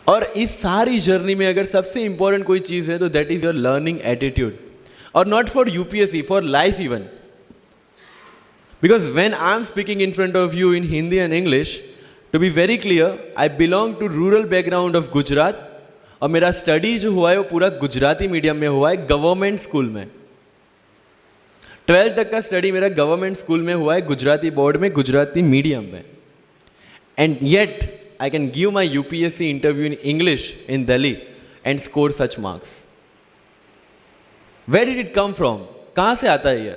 और इस सारी जर्नी में अगर सबसे इंपॉर्टेंट कोई चीज है तो that is your learning attitude, और not for UPSC, for life even. Because when I'm speaking in front of you in Hindi and English, to be very clear, I belong to rural background of Gujarat, और मेरा study जो हुआ है वो पूरा Gujarati medium में हुआ है, गवर्नमेंट स्कूल में. 12th तक का स्टडी मेरा गवर्नमेंट स्कूल में हुआ है, गुजराती बोर्ड में, गुजराती मीडियम में. And yet I can give my UPSC interview in English in Delhi and score such marks. Where did it come from? कहाँ से आता है ये?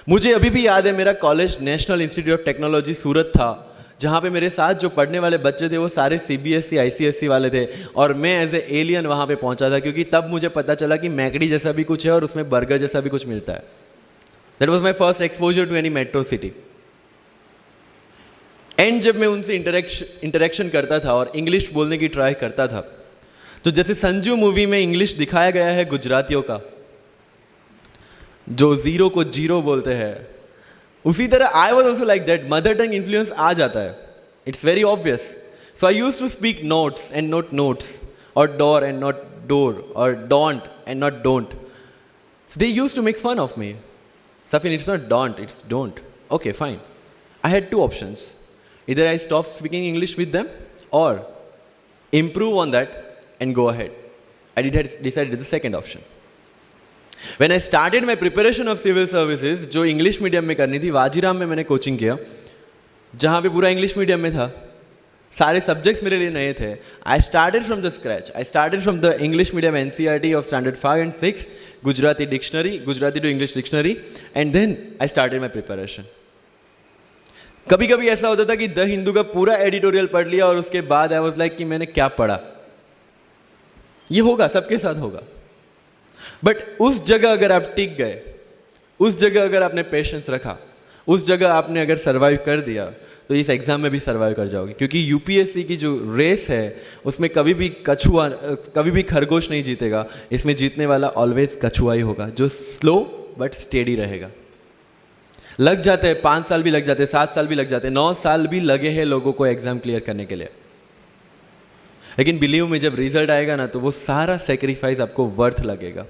मुझे अभी भी याद है, मेरा college national institute of technology Surat था, जहाँ पे मेरे साथ जो पढ़ने वाले बच्चे थे वो सारे सीबीएसई आईसीएसई वाले थे, और मैं एज ए एलियन वहाँ पे पहुँचा था, क्योंकि तब मुझे पता चला कि मैकडी जैसा भी कुछ है और उसमें बर्गर जैसा भी कुछ मिलता है. That was my first exposure to any metro city. And जब मैं उनसे इंटरेक्शन करता था और इंग्लिश बोलने की ट्राई करता था, तो जैसे संजू मूवी में इंग्लिश दिखाया गया है गुजरातियों का, जो जीरो को जीरो बोलते हैं, उसी तरह I was also like that. Mother tongue influence आ जाता है, it's very obvious. So I use to speak notes and not notes, और डोर एंड नॉट डोर, और don't and not don't. So they use to make fun of me. Safin, it's not don't, it's don't. Okay, fine. I had two options. Either I stop speaking English with them or improve on that and go ahead. I decided the second option. When I started my preparation of civil services, जो English medium में करनी थी, वाजीराम में मैंने coaching किया, जहाँ पे पूरा इंग्लिश मीडियम में था, सारे सब्जेक्ट्स मेरे लिए नए थे. I started from the scratch. I started from the English medium NCERT of standard 5 and 6, Gujarati dictionary, Gujarati to English dictionary, and then I started my preparation. कभी कभी ऐसा होता था कि द हिंदू का पूरा एडिटोरियल पढ़ लिया और उसके बाद आई वॉज लाइक कि मैंने क्या पढ़ा. ये होगा, सबके साथ होगा. बट उस जगह अगर आप टिक गए, उस जगह अगर आपने पेशेंस रखा, उस जगह आपने अगर सर्वाइव कर दिया, तो इस एग्जाम में भी सर्वाइव कर जाओगे. क्योंकि यूपीएससी की जो रेस है उसमें कभी भी कछुआ, कभी भी खरगोश नहीं जीतेगा. इसमें जीतने वाला ऑलवेज कछुआ ही होगा, जो स्लो बट स्टेडी रहेगा. लग जाते हैं 5 साल भी लग जाते हैं, 7 साल भी लग जाते हैं, 9 साल भी लगे हैं लोगों को एग्जाम क्लियर करने के लिए. लेकिन बिलीव में जब रिजल्ट आएगा ना, तो वो सारा सेक्रीफाइस आपको वर्थ लगेगा.